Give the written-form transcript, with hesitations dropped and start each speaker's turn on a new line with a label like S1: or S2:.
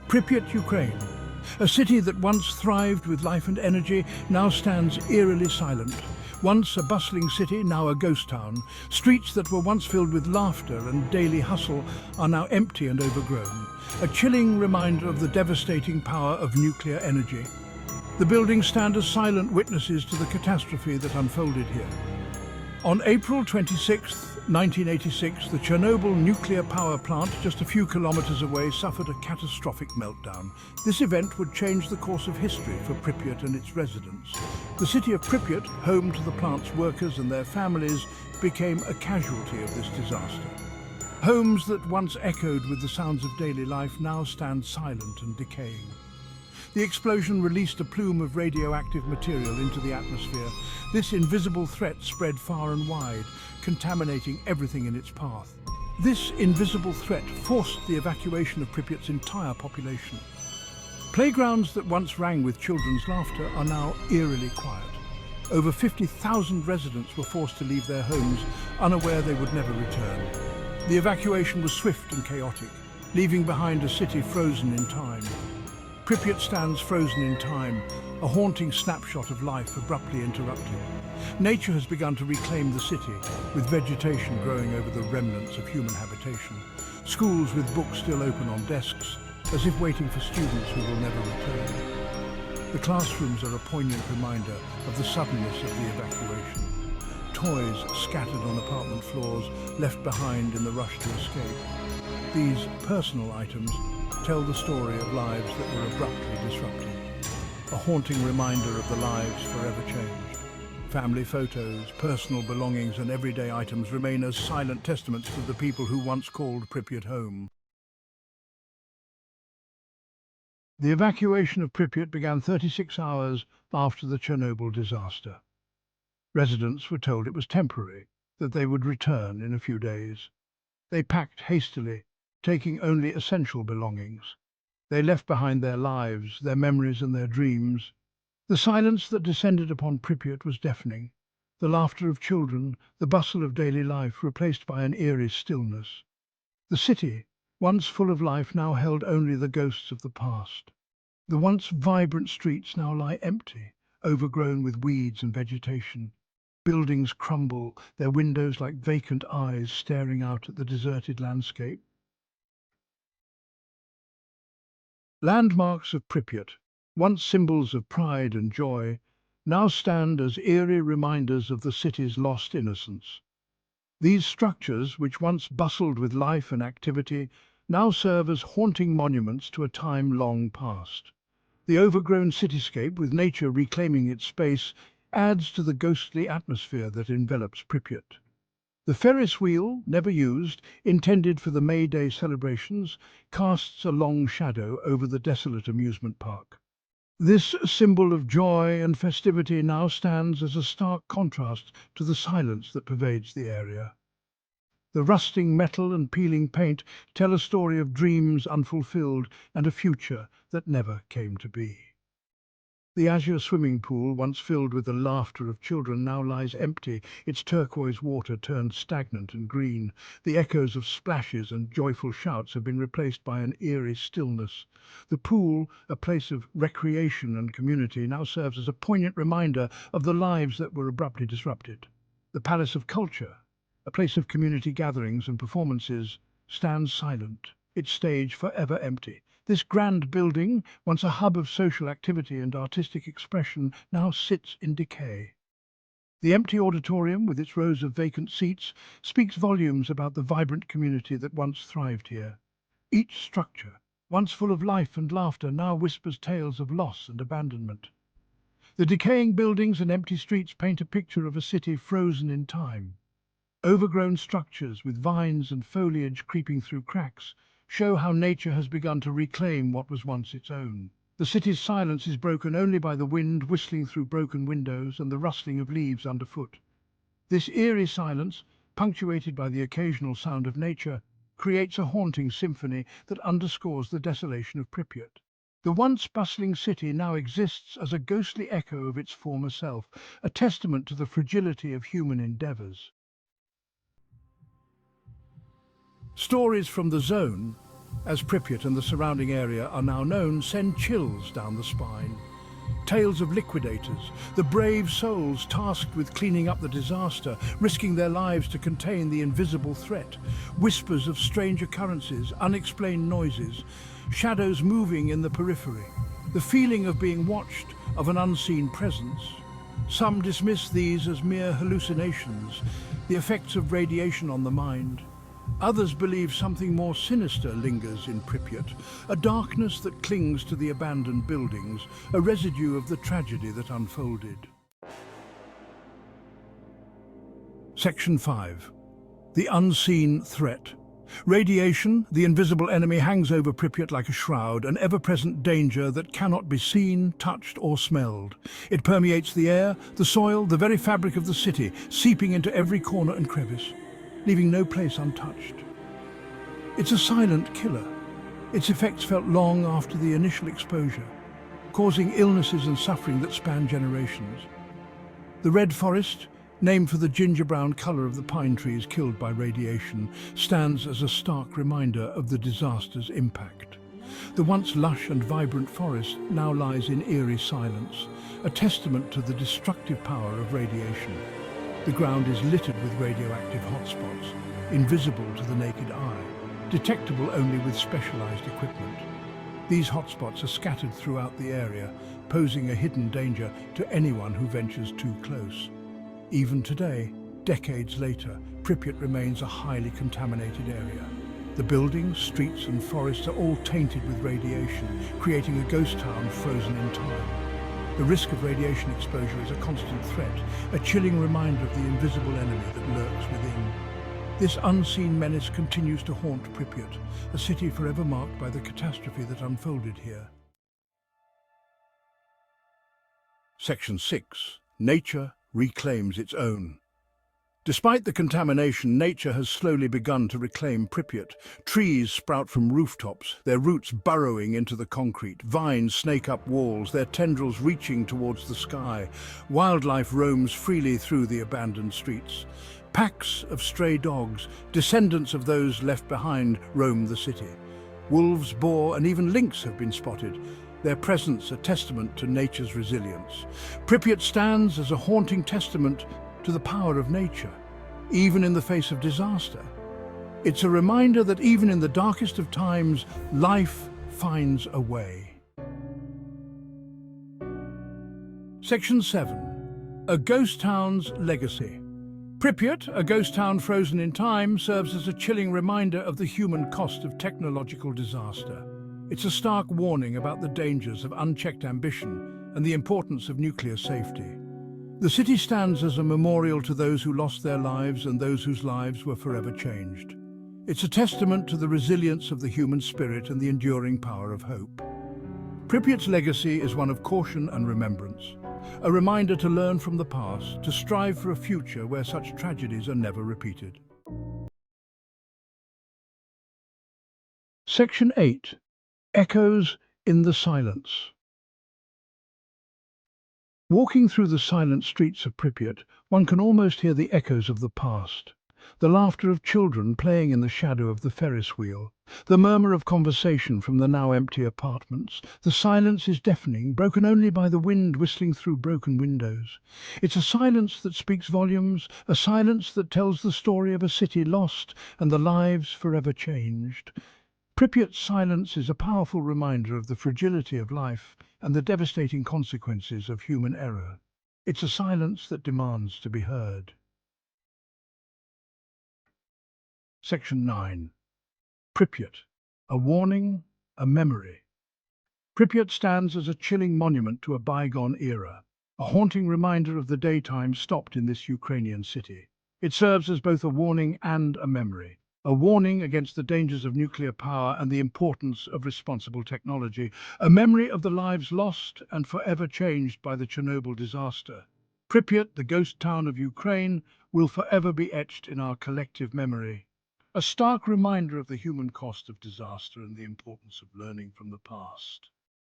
S1: Pripyat, Ukraine. A city that once thrived with life and energy now stands eerily silent. Once a bustling city, now a ghost town. Streets that were once filled with laughter and daily hustle are now empty and overgrown. A chilling reminder of the devastating power of nuclear energy. The buildings stand as silent witnesses to the catastrophe that unfolded here. On April 26, 1986, the Chernobyl Nuclear Power Plant, just a few kilometers away, suffered a catastrophic meltdown. This event would change the course of history for Pripyat and its residents. The city of Pripyat, home to the plant's workers and their families, became a casualty of this disaster. Homes that once echoed with the sounds of daily life now stand silent and decaying. The explosion released a plume of radioactive material into the atmosphere. This invisible threat spread far and wide, contaminating everything in its path. This invisible threat forced the evacuation of Pripyat's entire population. Playgrounds that once rang with children's laughter are now eerily quiet. Over 50,000 residents were forced to leave their homes, unaware they would never return. The evacuation was swift and chaotic, leaving behind a city frozen in time. Pripyat stands frozen in time, a haunting snapshot of life abruptly interrupted. Nature has begun to reclaim the city, with vegetation growing over the remnants of human habitation. Schools with books still open on desks, as if waiting for students who will never return. The classrooms are a poignant reminder of the suddenness of the evacuation. Toys scattered on apartment floors, left behind in the rush to escape. These personal items tell the story of lives that were abruptly disrupted. A haunting reminder of the lives forever changed. Family photos, personal belongings and everyday items remain as silent testaments to the people who once called Pripyat home. The evacuation of Pripyat began 36 hours after the Chernobyl disaster. Residents were told it was temporary, that they would return in a few days. They packed hastily, taking only essential belongings. They left behind their lives, their memories and their dreams. The silence that descended upon Pripyat was deafening. The laughter of children, the bustle of daily life replaced by an eerie stillness. The city, once full of life, now held only the ghosts of the past. The once vibrant streets now lie empty, overgrown with weeds and vegetation. Buildings crumble, their windows like vacant eyes staring out at the deserted landscape. Landmarks of Pripyat, once symbols of pride and joy, now stand as eerie reminders of the city's lost innocence. These structures, which once bustled with life and activity, now serve as haunting monuments to a time long past. The overgrown cityscape, with nature reclaiming its space, adds to the ghostly atmosphere that envelops Pripyat. The Ferris wheel, never used, intended for the May Day celebrations, casts a long shadow over the desolate amusement park. This symbol of joy and festivity now stands as a stark contrast to the silence that pervades the area. The rusting metal and peeling paint tell a story of dreams unfulfilled and a future that never came to be. The azure swimming pool, once filled with the laughter of children, now lies empty, its turquoise water turned stagnant and green. The echoes of splashes and joyful shouts have been replaced by an eerie stillness. The pool, a place of recreation and community, now serves as a poignant reminder of the lives that were abruptly disrupted. The Palace of Culture, a place of community gatherings and performances, stands silent, its stage forever empty. This grand building, once a hub of social activity and artistic expression, now sits in decay. The empty auditorium, with its rows of vacant seats, speaks volumes about the vibrant community that once thrived here. Each structure, once full of life and laughter, now whispers tales of loss and abandonment. The decaying buildings and empty streets paint a picture of a city frozen in time. Overgrown structures, with vines and foliage creeping through cracks, show how nature has begun to reclaim what was once its own. The city's silence is broken only by the wind whistling through broken windows and the rustling of leaves underfoot. This eerie silence, punctuated by the occasional sound of nature, creates a haunting symphony that underscores the desolation of Pripyat. The once bustling city now exists as a ghostly echo of its former self, a testament to the fragility of human endeavours. Stories from the zone as Pripyat and the surrounding area are now known, send chills down the spine. Tales of liquidators, the brave souls tasked with cleaning up the disaster, risking their lives to contain the invisible threat. Whispers of strange occurrences, unexplained noises, shadows moving in the periphery. The feeling of being watched, of an unseen presence. Some dismiss these as mere hallucinations, the effects of radiation on the mind. Others believe something more sinister lingers in Pripyat, a darkness that clings to the abandoned buildings, a residue of the tragedy that unfolded. Section 5. The unseen threat. Radiation, the invisible enemy, hangs over Pripyat like a shroud, an ever-present danger that cannot be seen, touched or smelled. It permeates the air, the soil, the very fabric of the city, seeping into every corner and crevice, leaving no place untouched. It's a silent killer, its effects felt long after the initial exposure, causing illnesses and suffering that span generations. The Red Forest, named for the ginger-brown colour of the pine trees killed by radiation, stands as a stark reminder of the disaster's impact. The once lush and vibrant forest now lies in eerie silence, a testament to the destructive power of radiation. The ground is littered with radioactive hotspots, invisible to the naked eye, detectable only with specialized equipment. These hotspots are scattered throughout the area, posing a hidden danger to anyone who ventures too close. Even today, decades later, Pripyat remains a highly contaminated area. The buildings, streets and forests are all tainted with radiation, creating a ghost town frozen in time. The risk of radiation exposure is a constant threat, a chilling reminder of the invisible enemy that lurks within. This unseen menace continues to haunt Pripyat, a city forever marked by the catastrophe that unfolded here. Section 6. Nature reclaims its own. Despite the contamination, nature has slowly begun to reclaim Pripyat. Trees sprout from rooftops, their roots burrowing into the concrete. Vines snake up walls, their tendrils reaching towards the sky. Wildlife roams freely through the abandoned streets. Packs of stray dogs, descendants of those left behind, roam the city. Wolves, boar, and even lynx have been spotted, their presence a testament to nature's resilience. Pripyat stands as a haunting testament to the power of nature, even in the face of disaster. It's a reminder that even in the darkest of times, life finds a way. Section 7. A ghost town's legacy. Pripyat, a ghost town frozen in time, serves as a chilling reminder of the human cost of technological disaster. It's a stark warning about the dangers of unchecked ambition and the importance of nuclear safety. The city stands as a memorial to those who lost their lives and those whose lives were forever changed. It's a testament to the resilience of the human spirit and the enduring power of hope. Pripyat's legacy is one of caution and remembrance, a reminder to learn from the past, to strive for a future where such tragedies are never repeated. Section 8. Echoes in the silence. Walking through the silent streets of Pripyat, one can almost hear the echoes of the past. The laughter of children playing in the shadow of the Ferris wheel, the murmur of conversation from the now empty apartments. The silence is deafening, broken only by the wind whistling through broken windows. It's a silence that speaks volumes, a silence that tells the story of a city lost and the lives forever changed. Pripyat's silence is a powerful reminder of the fragility of life and the devastating consequences of human error. It's a silence that demands to be heard. Section 9. Pripyat. A warning, a memory. Pripyat stands as a chilling monument to a bygone era, a haunting reminder of the daytime stopped in this Ukrainian city. It serves as both a warning and a memory. A warning against the dangers of nuclear power and the importance of responsible technology. A memory of the lives lost and forever changed by the Chernobyl disaster. Pripyat, the ghost town of Ukraine, will forever be etched in our collective memory. A stark reminder of the human cost of disaster and the importance of learning from the past.